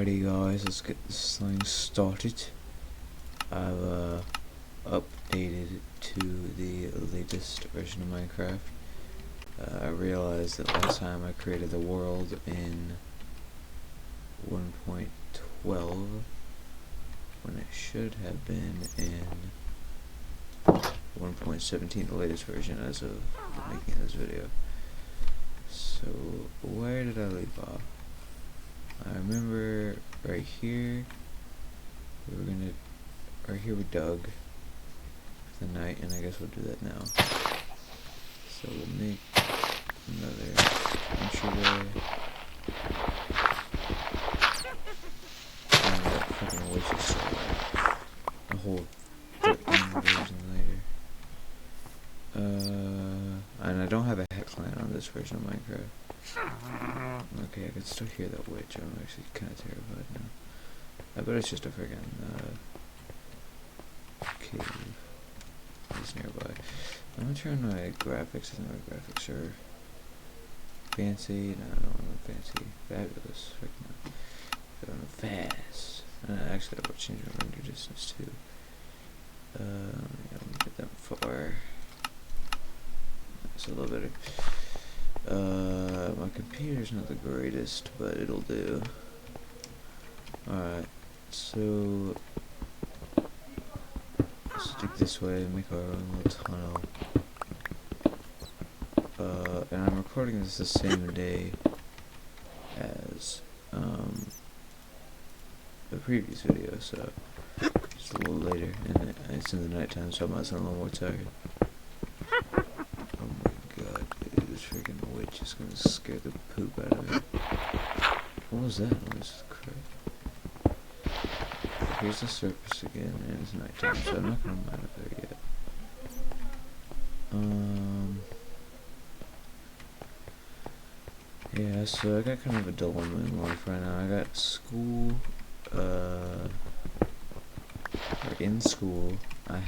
Alrighty guys, let's get this thing started. I've updated to the latest version of Minecraft. I realized that last time I created the world in 1.12 when it should have been in 1.17, the latest version as of making this video. So where did I leave off? I remember right here we dug for the night, and I guess we'll do that now. So we'll make another entryway. And that fucking witch is still alive. A whole 13 version later. And I don't have a headline on this version of Minecraft. Okay, I can still hear that witch. I'm actually kind of terrified now. I bet it's just a friggin' cave. It's nearby. I'm gonna turn my graphics. I think my graphics are fancy. No, I don't want fancy. Fabulous. Freaking fast. Actually, I will change my render distance too. Yeah, let me get that far. That's a little better. My computer's not the greatest, but it'll do. Alright, so let's dig this way and make our own little tunnel. And I'm recording this the same day as the previous video, so just a little later, and it's in the nighttime, so I might sound a little more tired. This freaking witch is gonna scare the poop out of me. What was that noise? Crap. Here's the surface again, and it's nighttime, so I'm not gonna mine up there yet. Yeah, so I got kind of a dilemma in life right now. I got school, or in school, I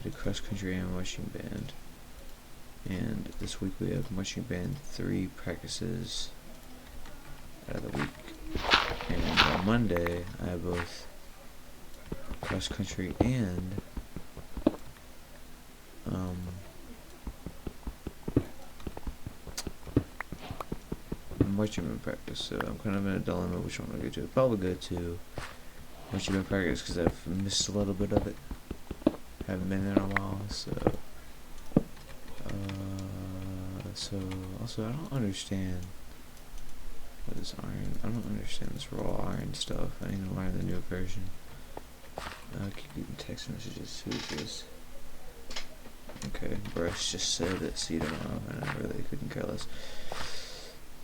do cross country and marching band. And this week we have marching band 3 practices out of the week. And on Monday I have both cross country and marching band practice. So I'm kind of in a dilemma which one to go to. Probably go to marching band practice because I've missed a little bit of it. Haven't been there in a while, so. Also, I don't understand what is iron. I don't understand this raw iron stuff. I need to learn the new version. I keep getting text messages. Who is this? Okay, Brush just said that see you tomorrow, and I really couldn't care less.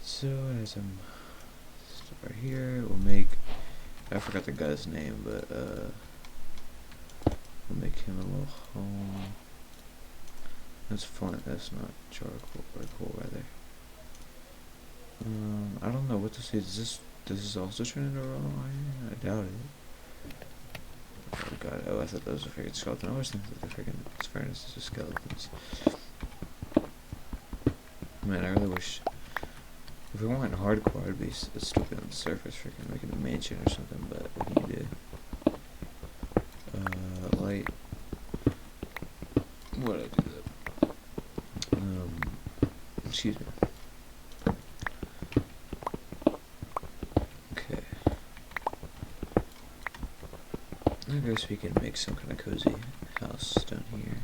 So, as I'm right here, we'll make. I forgot the guy's name, but we'll make him a little home. That's flint, that's not charcoal, or coal rather. I don't know what to say. Does this also turn into raw iron? I doubt it. Oh god, oh I thought that was a freaking skeleton. I always think that the freaking furnaces are skeletons. Man, I really wish, if we weren't hardcore, I'd be stupid on the surface, freaking making a mansion or something, but what do you do? Light. What did I do that? Excuse me. Okay. I guess we can make some kind of cozy house down here.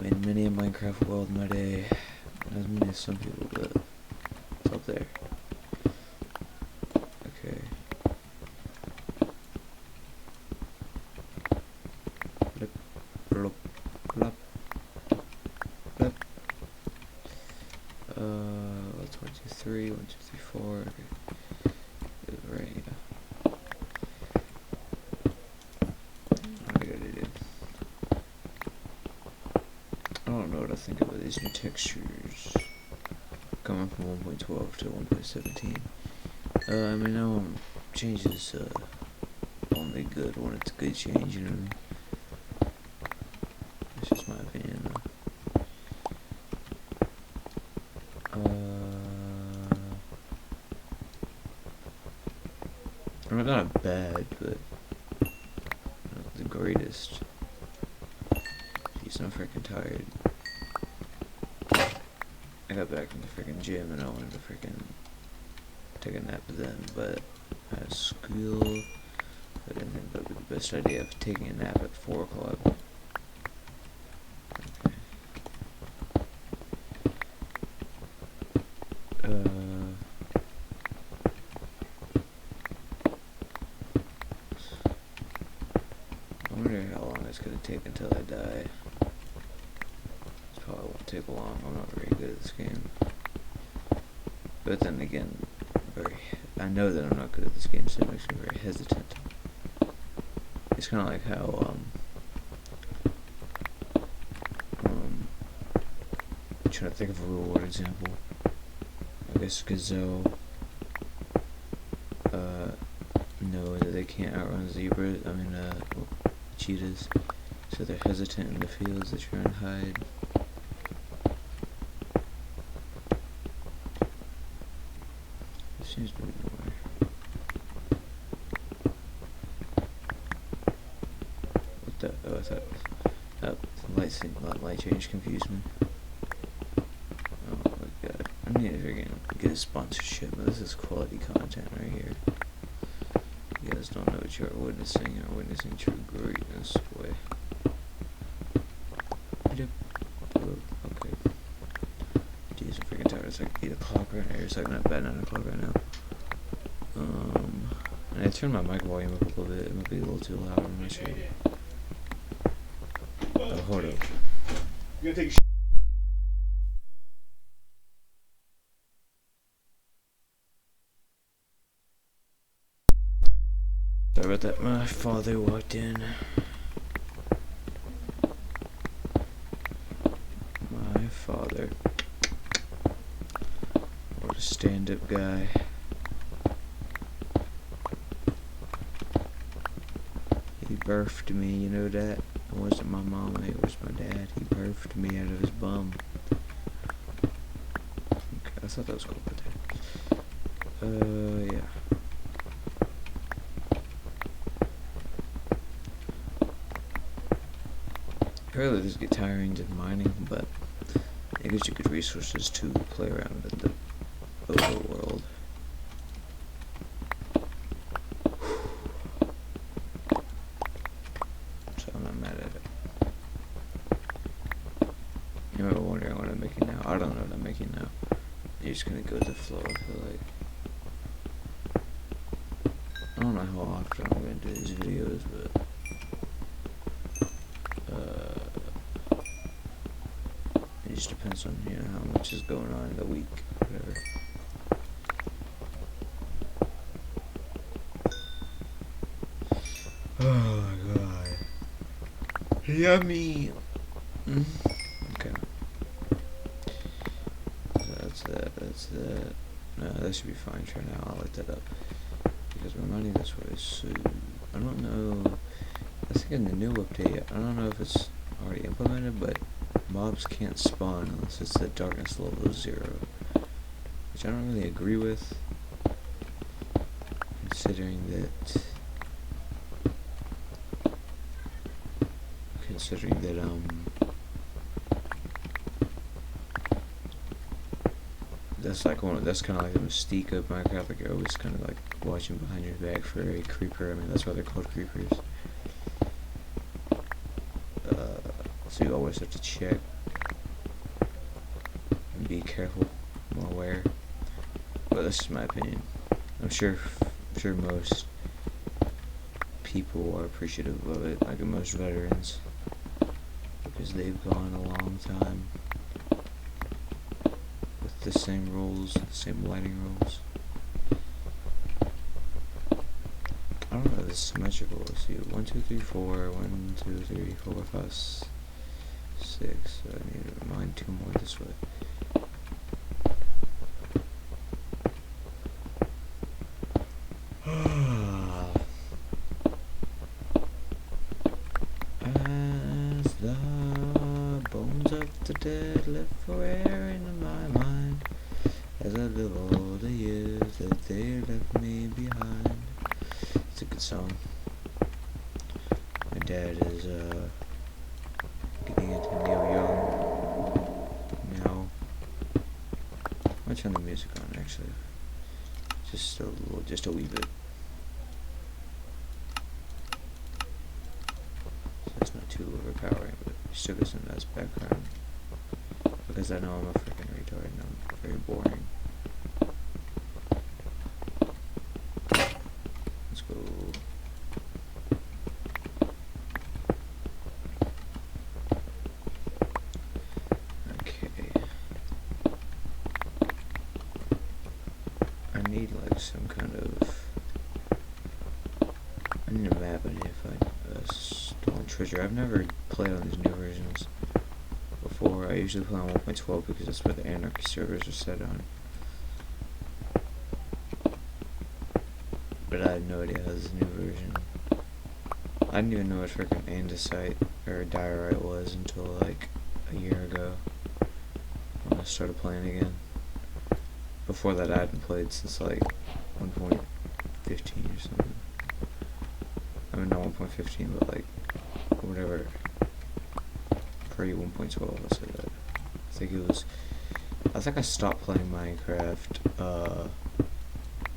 Made many a Minecraft world in my day. Not as many as some people, but it's up there. Okay. Blip, blop, blop. That's 1, 2, 3, 1, 2, 3, 4. Okay. Right, yeah. What do I gotta do? I don't know what I think about these new textures. Coming from 1.12 to 1.17. I mean, no one changes, only good when it's a good change, you know what I mean? That's just my opinion, though. not bad, but not the greatest. Jeez, I'm freaking tired. I got back from the freaking gym and I wanted to freaking take a nap then, but I had school. I didn't think that would be the best idea of taking a nap at 4 o'clock. I wonder how long it's gonna take until I die. It probably won't take long. I'm not very good at this game. But then again, I know that I'm not good at this game, so it makes me very hesitant. It's kind of like how, I'm trying to think of a real world example. I guess gazelle, know that they can't outrun zebras, cheetahs, so they're hesitant in the fields to try and hide. There seems to be more. What the? Oh, I thought. Oh, the light change confused me. Oh my god. I need to freaking get a sponsorship, but this is quality content right here. You guys don't know what you're witnessing. You're witnessing true greatness. Boy. Okay. Jeez, I'm freaking tired. It's like 8 o'clock right now. It's like not bad 9 o'clock right now. And I turned my mic volume up a little bit. It might be a little too loud. I'm not sure. Oh, hold up. You gonna take a Sorry about that. My father walked in. My father. What a stand-up guy. He birthed me, you know that? It wasn't my mama, it was my dad. He birthed me out of his bum. Okay, I thought that was cool right there. Yeah. Apparently this get tiring in mining, but it gives you good resources to play around in the overworld. So I'm not mad at it. You might be wondering what I'm making now. I don't know what I'm making now. You're just gonna go with the flow, I feel like. I don't know how often I'm gonna do these videos, but it just depends on, you know, how much is going on in the week, whatever. Oh my god. Yummy! Okay. So that's that. No, that should be fine for now. I'll let that up. Because we're running this way, so I don't know. I think in the new update, I don't know if it's already implemented, but mobs can't spawn unless it's the darkness level 0, which I don't really agree with, considering that that's kind of like the mystique of Minecraft. Like you're always kind of like watching behind your back for a creeper. I mean, that's why they're called creepers. So you always have to check and be careful, more aware. But that's just my opinion. I'm sure most people are appreciative of it, like most veterans, because they've gone a long time with the same rules, the same lighting rules. I don't know if it's symmetrical. Let's see, 1, 2, 3, 4, 1, 2, 3, 4, 5, 6. So I need to mine 2 more this way. As the bones of the dead left forever in my mind, as I live all the years that they left me behind. dad is getting into Neil Young now. I'm gonna turn the music on actually, just a wee bit. So it's not too overpowering, but still gives some nice background. Because I know I'm a freaking retard and I'm very boring. Let's go. Okay. I need like some kind of. I need a map. I need to find a stolen treasure. I've never played on these new versions before. I usually play on 1.12 because that's where the Anarchy servers are set on. But I have no idea how this new version. I didn't even know what freaking andesite or diorite was until like a year ago when I started playing again. Before that I hadn't played since like 1.15 or something. I mean not 1.15 but like whatever. Pre 1.12, I'll say that. I think I stopped playing Minecraft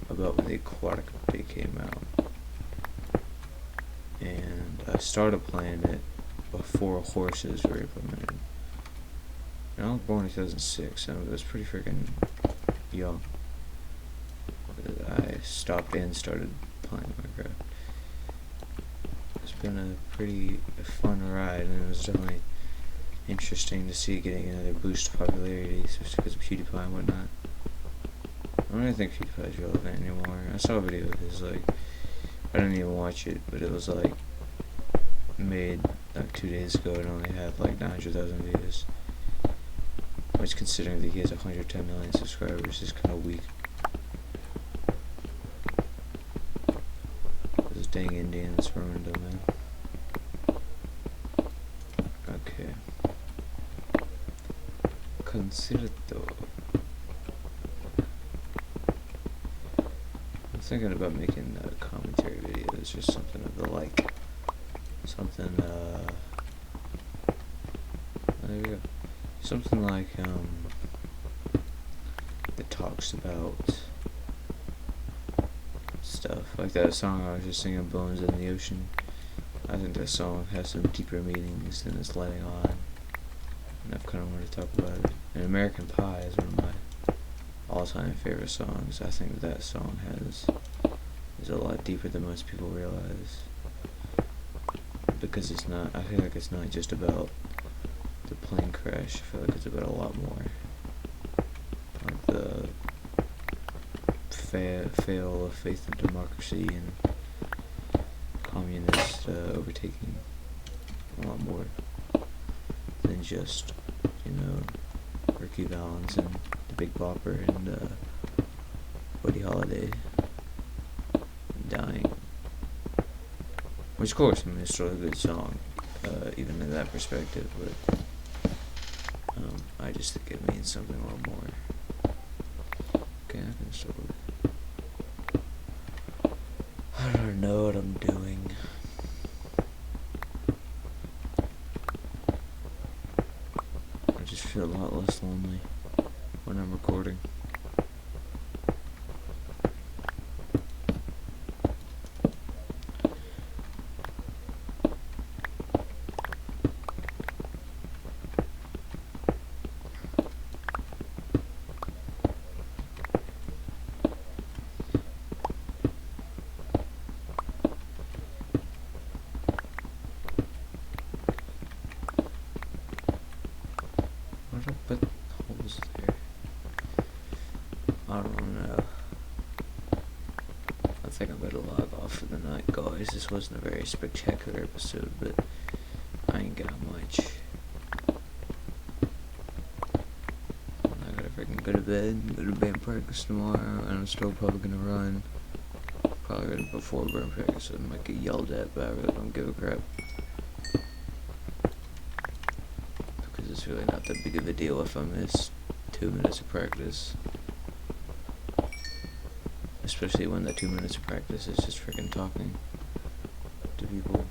about when the aquatic update came out. And I started playing it before horses were implemented. And I was born in 2006, so it was pretty freaking young. I stopped and started playing Minecraft. It's been a pretty fun ride, and it was definitely interesting to see getting another boost of popularity, especially because of PewDiePie and whatnot. I don't really think PewDiePie is relevant anymore. I saw a video of his, like, I didn't even watch it, but it was, like, made, like, 2 days ago and only had, like, 900,000 views. Which, considering that he has 110 million subscribers, is kind of weak. Those dang Indians ruined him, man. Okay. Consider though. I'm thinking about making commentary videos or something of the like. Something, there we go. Something like, that talks about stuff. Like that song I was just singing, Bones in the Ocean. I think that song has some deeper meanings than it's letting on. And I've kind of wanted to talk about it. And American Pie is one of my all-time favorite songs. I think that song is a lot deeper than most people realize. Because it's not, I feel like it's not just about the plane crash. I feel like it's about a lot more. Like the fail of faith in democracy and communist overtaking. A lot more than just, you know, Ricky Valens and the Big Bopper and Buddy Holliday dying. Which, of course, I mean, it's still a good song, even in that perspective, but I just think it means something a little more. Okay, I can start with it. I don't know what I'm doing. I just feel a lot less lonely when I'm recording. What did I put holes there? I don't know. I think I better log off for the night, guys. This wasn't a very spectacular episode, but I ain't got much. I gotta freaking go to band practice tomorrow, and I'm still probably gonna run. Probably before band practice, so I might get yelled at, but I really don't give a crap. It's really not that big of a deal if I miss 2 minutes of practice. Especially when that 2 minutes of practice is just freaking talking to people.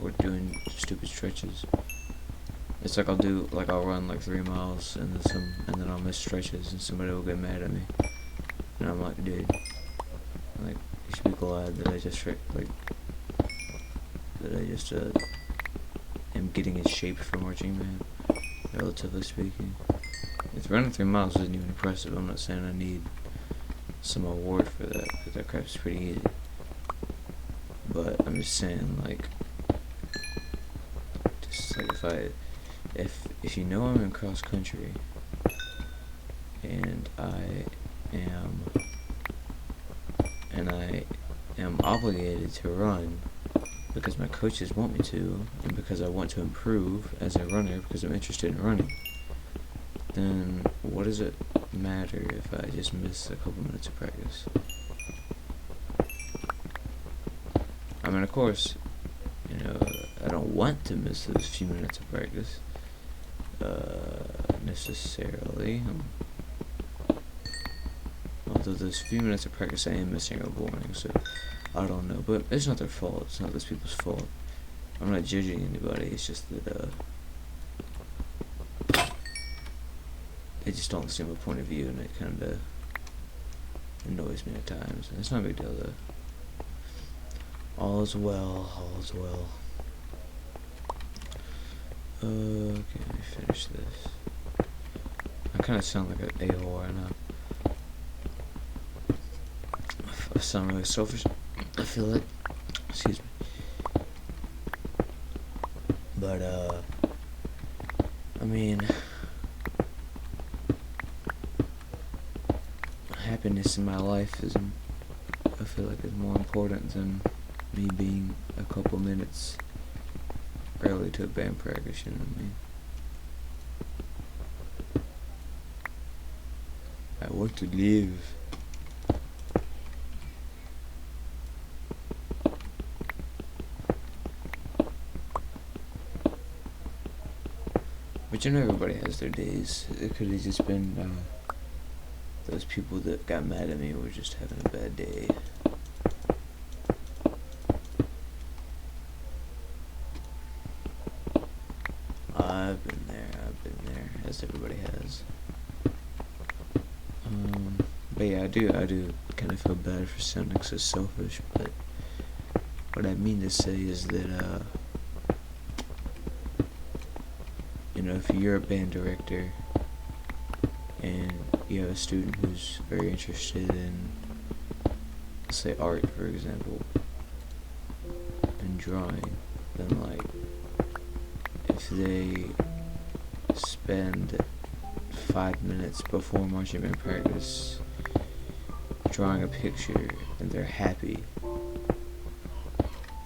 for doing stupid stretches. It's like I'll run like 3 miles and then I'll miss stretches and somebody will get mad at me. And I'm like, dude, like, you should be glad that I just am getting in shape for marching band, relatively speaking. If running 3 miles isn't even impressive, I'm not saying I need some award for that, because that crap's pretty easy. But I'm just saying, like, if you know I'm in cross country and I am obligated to run because my coaches want me to, and because I want to improve as a runner because I'm interested in running, then what does it matter if I just miss a couple minutes of practice? I mean, of course, you know, I don't want to miss those few minutes of practice, necessarily. Although those few minutes of practice I am missing are boring, so I don't know. But it's not their fault. It's not those people's fault. I'm not judging anybody. It's just that they just don't see my point of view, and it kind of annoys me at times. And it's not a big deal though. All is well. All is well. Okay, let me finish this. I kind of sound like an a-hole right now. I sound really selfish, I feel like. Excuse me. But, I mean, happiness in my life I feel like is more important than me being a couple minutes early to a band practice, you know what I mean? I want to live. But you know, everybody has their days. It could have just been those people that got mad at me were just having a bad day. I've been there, as everybody has. But yeah, I do kind of feel bad for sounding so selfish, but what I mean to say is that, you know, if you're a band director and you have a student who's very interested in, say, art, for example, and drawing, then, like, if they spend 5 minutes before marching band practice drawing a picture and they're happy,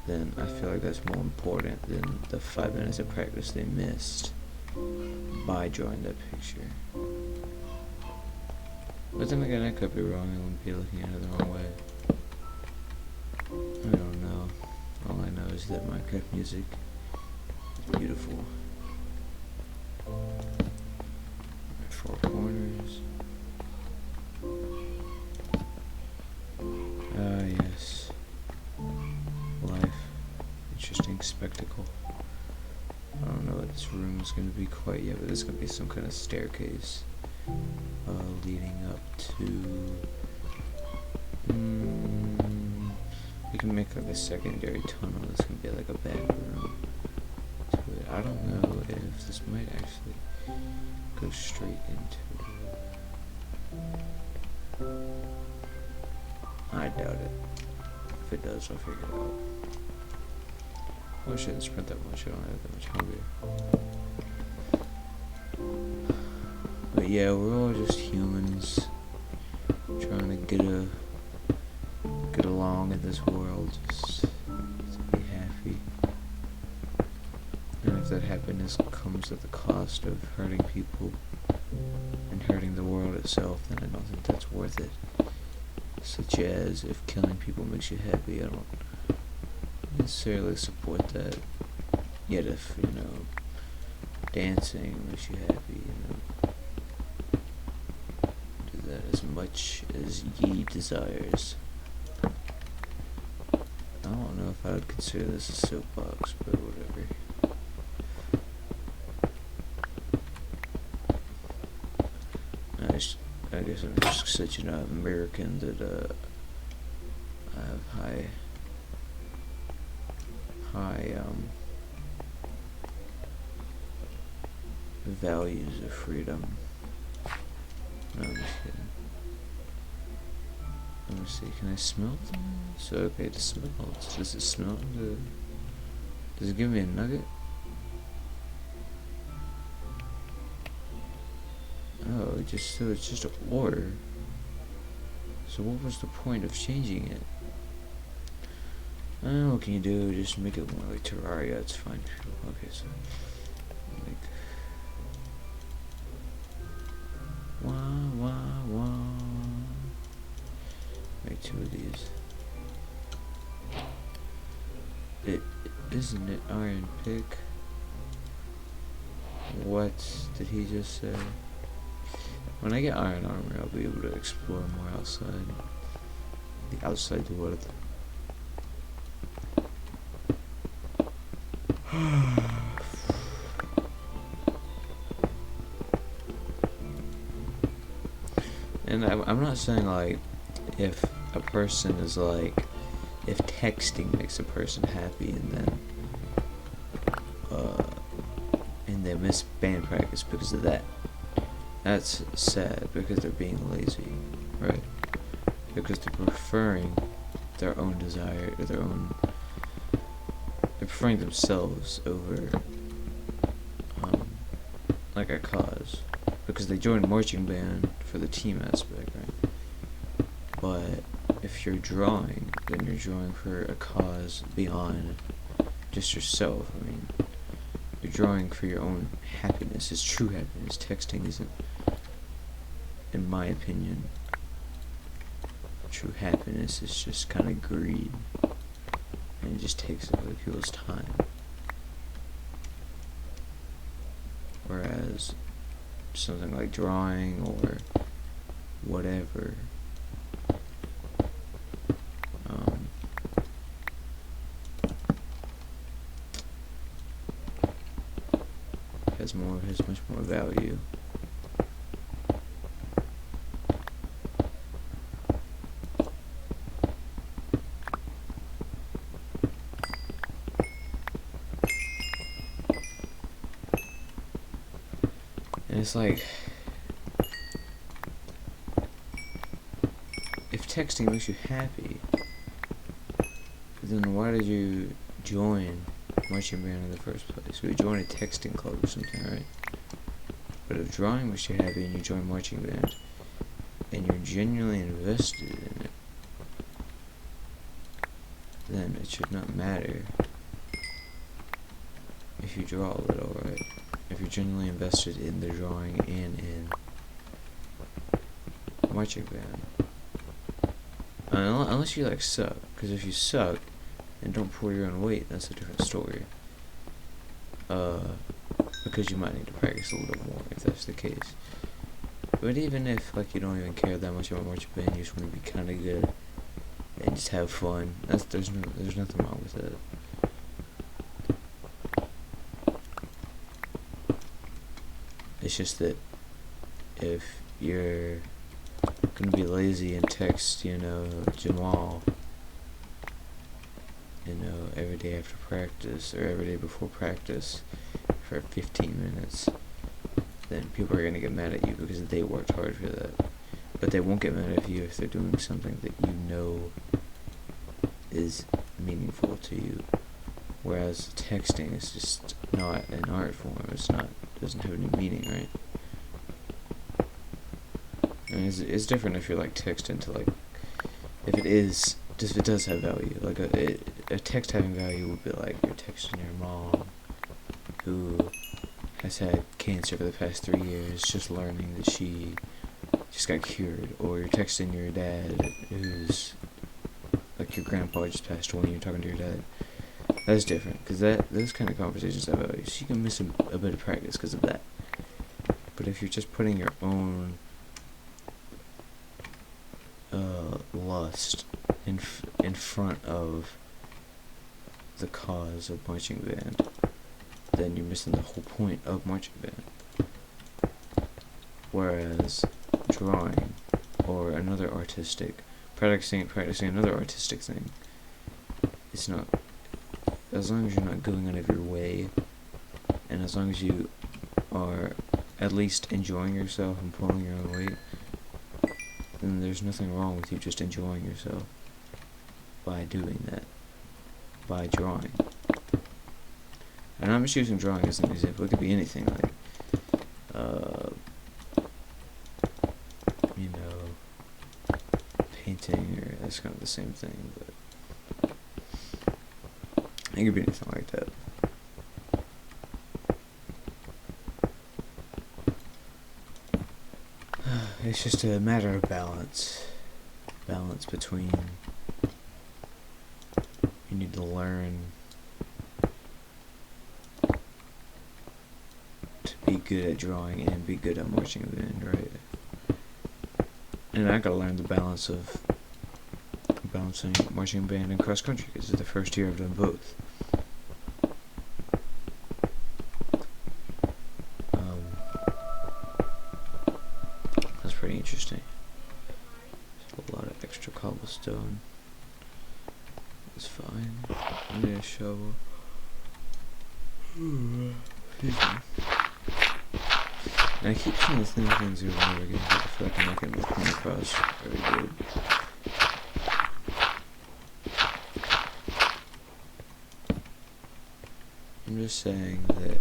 then I feel like that's more important than the 5 minutes of practice they missed by drawing that picture. But then again, I could be wrong. I wouldn't be looking at it the wrong way. I don't know. All I know is that Minecraft music is beautiful. Four corners. Ah, yes. Life. Interesting spectacle. I don't know what this room is going to be quite yet, but there's going to be some kind of staircase leading up to... we can make like a secondary tunnel. That's going to be like a back room to it. I don't know if this might actually go straight into it. I doubt it. If it does, I'll figure it out. I shouldn't sprint that much. I don't have that much hunger. But yeah, we're all just humans trying to get along in this world, just to be happy. And if that happiness comes at the cost of hurting people and hurting the world itself, then I don't think that's worth it. Such as, if killing people makes you happy, I don't necessarily support that. Yet if, you know, dancing makes you happy, you know, do that as much as ye desires. don't know if I would consider this a soapbox, but whatever. I guess I'm just such an American that I have high values of freedom. No, I'm just kidding. Let me see, can I smelt them? So, okay, to smelt. Does it smelt? Does it give me a nugget? Oh, so it's just an ore. So what was the point of changing it? What can you do? Just make it more like Terraria, it's fine. Okay, so make make 2 of these. Isn't it iron pick? What did he just say? When I get iron armor, I'll be able to explore more outside. The outside world. And I'm not saying like if a person is like if texting makes a person happy and they miss band practice because of that. That's sad because they're being lazy, right? Because they're preferring their own desire or they're preferring themselves over like a cause. Because they joined marching band for the team aspect, right? But if you're drawing, then you're drawing for a cause beyond just yourself. I mean, you're drawing for your own happiness. It's true happiness. Texting isn't, in my opinion, true happiness. Is just kind of greed, and it just takes other people's time. Whereas something like drawing or whatever has much more value. And it's like, if texting makes you happy, then why did you join marching band in the first place? We join a texting club or something, right? But if drawing makes you happy and you join marching band and you're genuinely invested in it, then it should not matter if you draw a little, right? If you're genuinely invested in the drawing and in marching band. Unless you like suck, because if you suck and don't pull your own weight, that's a different story. Because you might need to practice a little more if that's the case. But even if like you don't even care that much about marching band, you just want to be kind of good and just have fun. There's nothing wrong with that. It's just that if you're gonna be lazy and text, Jamal, every day after practice or every day before practice for 15 minutes, then people are gonna get mad at you because they worked hard for that. But they won't get mad at you if they're doing something that you know is meaningful to you. Whereas texting is just not an art form. Doesn't have any meaning, right? I mean, it's different if you're like texting to like, if it does have value. Like a text having value would be like you're texting your mom, who has had cancer for the past 3 years, just learning that she just got cured, or you're texting your dad, who's like your grandpa just passed away, and you're talking to your dad. That's different, because those kind of conversations have value. So you can miss a bit of practice because of that. But if you're just putting your own lust in front of the cause of marching band, then you're missing the whole point of marching band. Whereas drawing or another artistic, practicing another artistic thing, it's not, as long as you're not going out of your way, and as long as you are at least enjoying yourself and pulling your own weight, then there's nothing wrong with you just enjoying yourself by doing that, by drawing. And I'm just using drawing as an example. It could be anything, like, painting, or that's kind of the same thing, but it could be anything like that. It's just a matter of balance between, you need to learn to be good at drawing and be good at marching band, right? And I gotta learn the balance of balancing marching band and cross country, because it's the first year I've done both. That's pretty interesting. There's a lot of extra cobblestone. It's fine. I need a shovel. Excuse me. And I keep saying the same things over and over again, but I feel like I'm not getting my point across very good. I'm just saying that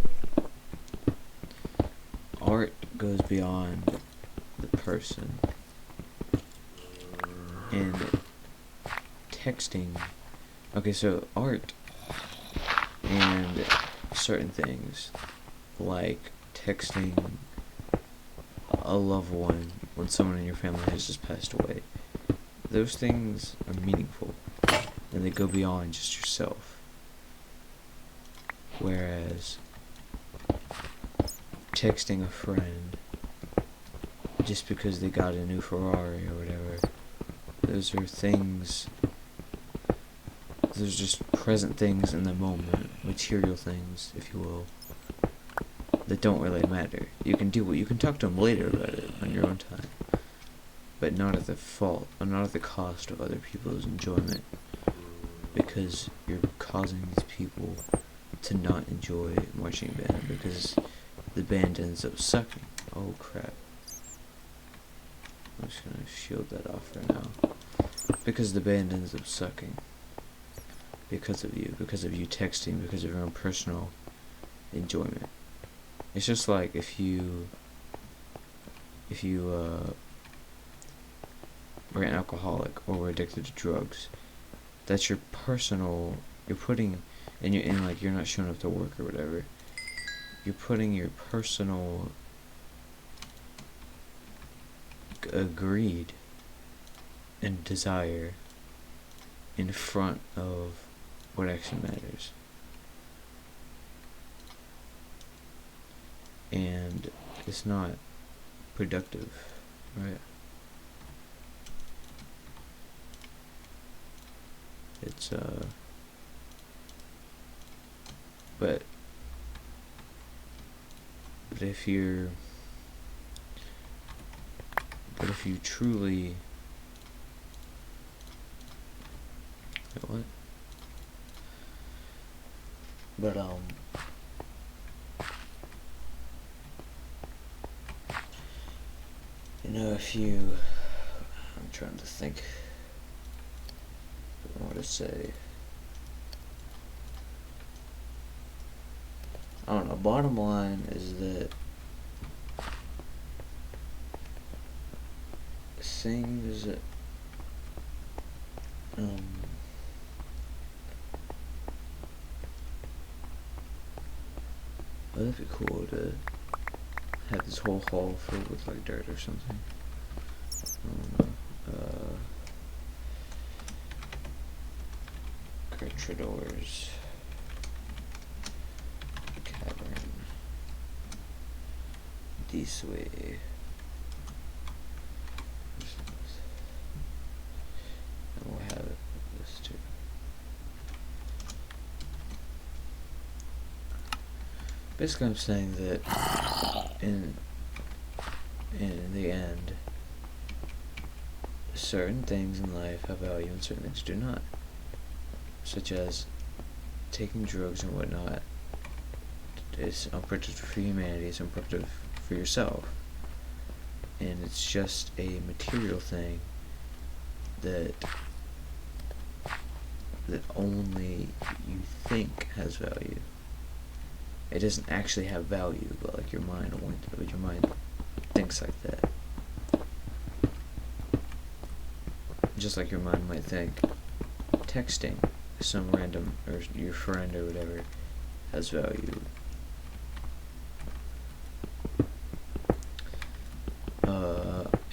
art goes beyond the person, and texting, okay, so art and certain things, like texting a loved one when someone in your family has just passed away, those things are meaningful, and they go beyond just yourself. Whereas texting a friend just because they got a new Ferrari or whatever, those are things, those are just present things in the moment, material things, if you will, that don't really matter. You can talk to them later about it on your own time, but not at the fault, or not at the cost of other people's enjoyment, because you're causing these people to not enjoy marching band because the band ends up sucking. Oh crap. I'm just gonna shield that off for now. Because the band ends up sucking. Because of you texting, because of your own personal enjoyment. It's just like if you were an alcoholic or were addicted to drugs, that's your personal, you're putting, and you're not showing up to work or whatever, you're putting your personal greed and desire in front of what actually matters. And it's not productive, right? It's but if you truly, what? But if you, I'm trying to think what to say. I don't know, bottom line is that things, that'd be cool to have this whole hall filled with like dirt or something. I don't know. Gertrudore's cavern. This way. And we'll have it like this too. Basically, I'm saying that in the end, certain things in life have value and certain things do not. Such as taking drugs and whatnot is unproductive for humanity, it's unproductive for yourself. And it's just a material thing that only you think has value. It doesn't actually have value, but like your mind thinks like that. Just like your mind might think texting some random or your friend or whatever has value.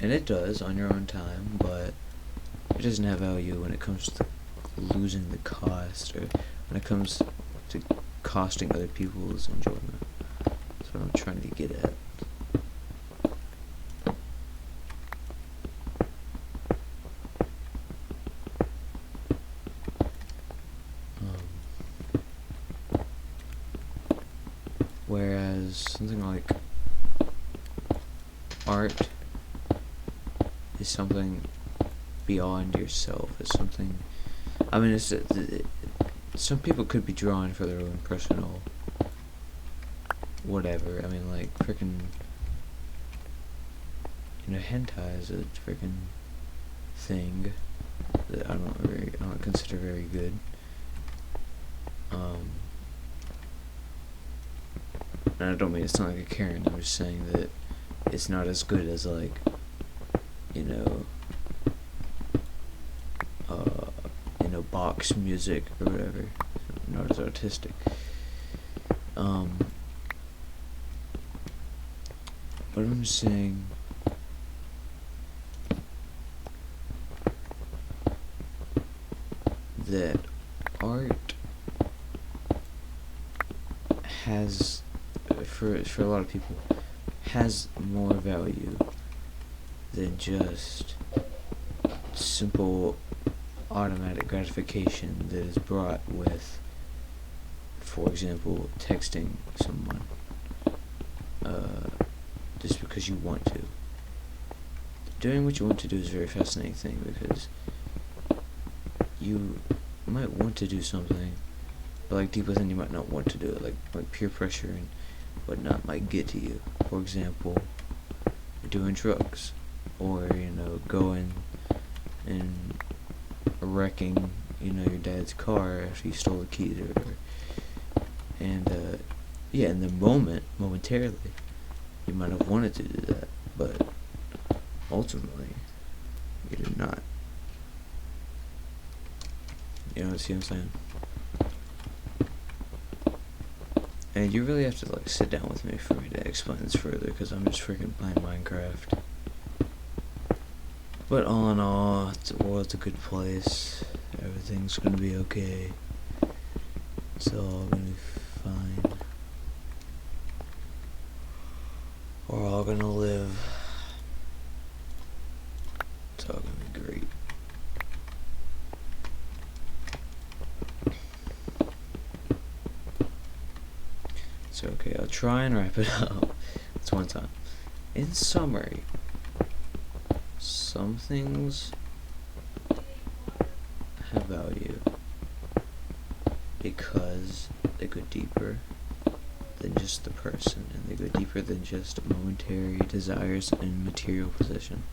And it does on your own time, but it doesn't have value when it comes to losing the cost, or when it comes to costing other people's enjoyment. That's what I'm trying to get at. Whereas something like art is something beyond yourself. It's something. I mean, some people could be drawn for their own personal whatever. I mean, like freaking, hentai is a freaking thing that I don't consider very good. And I don't mean it's not like a Karen. I'm just saying that it's not as good as like, box music or whatever. Not as artistic. But I'm just saying that art has, for a lot of people, has more value than just simple automatic gratification that is brought with, for example, texting someone just because you want to. Doing what you want to do is a very fascinating thing, because you might want to do something, but like deep within you might not want to do it. Like peer pressure and whatnot might get to you. For example, doing drugs, or going and wrecking your dad's car after you stole the keys, and in the moment, momentarily, you might have wanted to do that, but ultimately you did not. See what I'm saying? And you really have to sit down with me for me to explain this further, because I'm just freaking playing Minecraft. But all in all, the world's a good place. Everything's gonna be okay. It's all gonna be fine. We're all gonna live. It's all gonna be great. So okay, I'll try and wrap it up. It's one time. In summary, some things have value because they go deeper than just the person, and they go deeper than just momentary desires and material possession.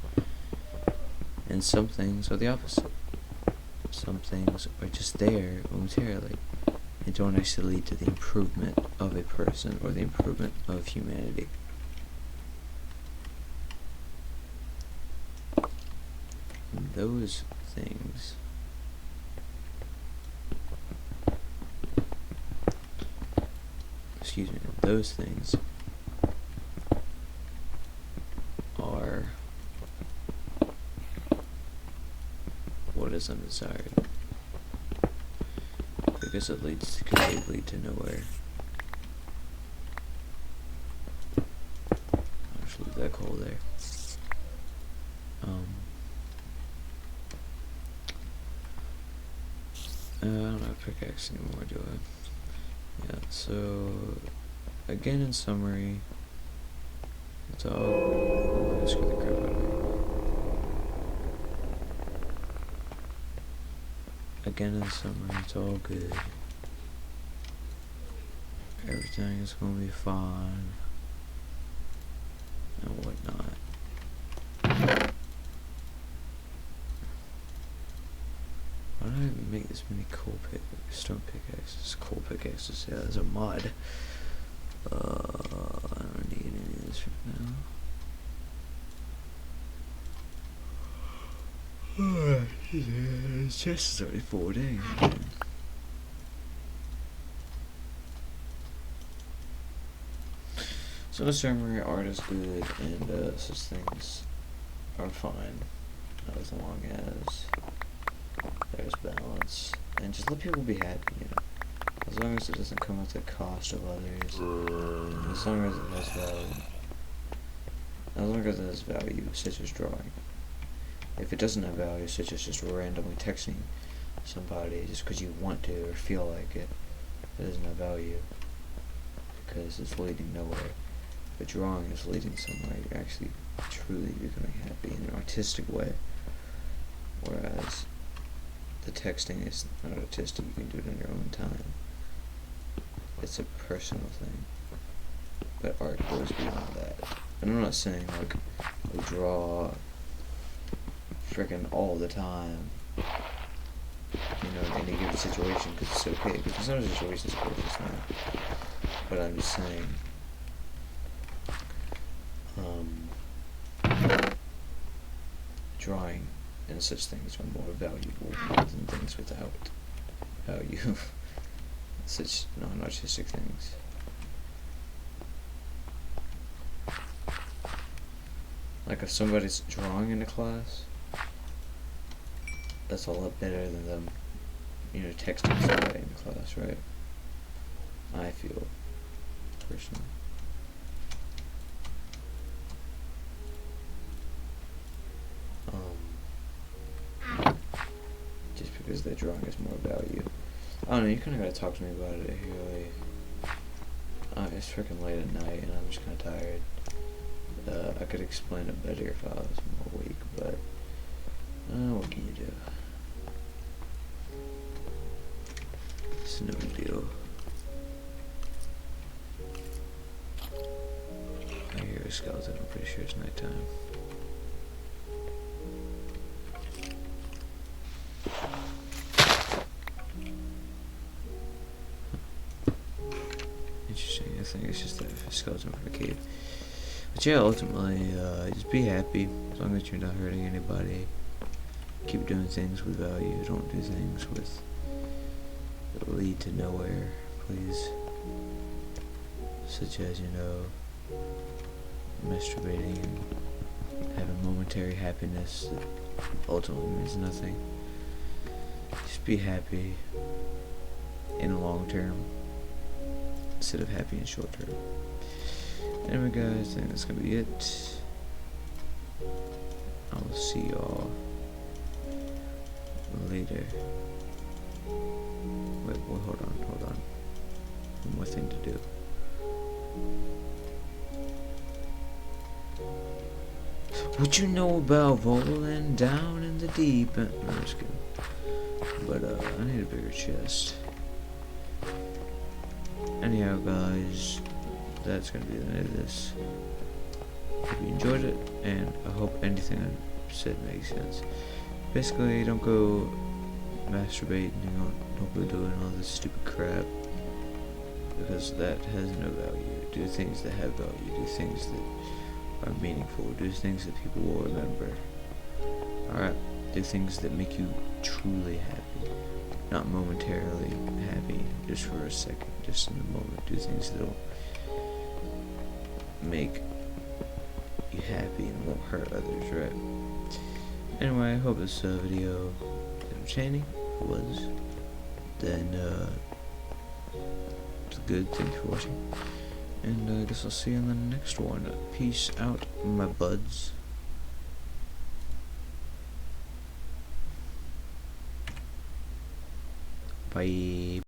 And some things are the opposite. Some things are just there momentarily and don't actually lead to the improvement of a person or the improvement of humanity. And those things are what is undesired, because it could lead to nowhere. I'll just leave that coal there. I don't have a pickaxe anymore, do I? Yeah, so again, in summary, it's all. Oh, I screwed the crap out of me. Again, in summary, it's all good. Everything is gonna be fine and whatnot. Why did I even make this many stone pickaxes? Coal pickaxes, yeah, there's a mod. I don't need any of this right now. Yeah, this chest is already 4 days. So in summary, art is good, and such things are fine, as long as there's balance, and just let people be happy, you know. As long as it doesn't come at the cost of others, as long as it has value. As long as it has value, such as drawing. If it doesn't have value, such as just randomly texting somebody just because you want to or feel like it, it doesn't have value because it's leading nowhere. But drawing is leading somewhere. You're actually truly becoming happy in an artistic way. Whereas the texting is not artistic, you can do it in your own time. It's a personal thing. But art goes beyond that. And I'm not saying like we draw frickin' all the time, you know, in any given situation, because it's okay, because some situations of course it's not. But I'm just saying, drawing and such things are more valuable than things without value. Such non-artistic things. Like if somebody's drawing in a class, that's a lot better than them, you know, texting somebody in class, right? I feel, personally. Just because their drawing is more value. I don't know, you kinda gotta talk to me about it here, like, it's freaking late at night and I'm just kinda tired. I could explain it better if I was more awake, but, what can you do? It's no big deal. I hear a skeleton, I'm pretty sure it's nighttime. Interesting, I think it's just a skeleton from a cave. But yeah, ultimately, just be happy, as long as you're not hurting anybody. Keep doing things with value, don't do things with that lead to nowhere, please. Such as, you know, masturbating and having momentary happiness that ultimately means nothing. Just be happy in the long term instead of happy in short term. Anyway guys, I think that's gonna be it. I will see y'all later. Wait, hold on. One more thing to do. What you know about rolling down in the deep end? No, I'm just kidding. But I need a bigger chest. Anyhow guys, that's gonna be the end of this. Hope you enjoyed it, and I hope anything I said makes sense. Basically, don't go masturbating, don't go doing all this stupid crap, because that has no value. Do things that have value, do things that are meaningful, do things that people will remember. Alright, do things that make you truly happy, not momentarily happy, just for a second, just in the moment. Do things that'll make you happy and won't hurt others, right? Anyway, I hope this video is entertaining. If it was, then it's good. Thank you for watching, and I guess I'll see you in the next one. Peace out, my buds. Bye.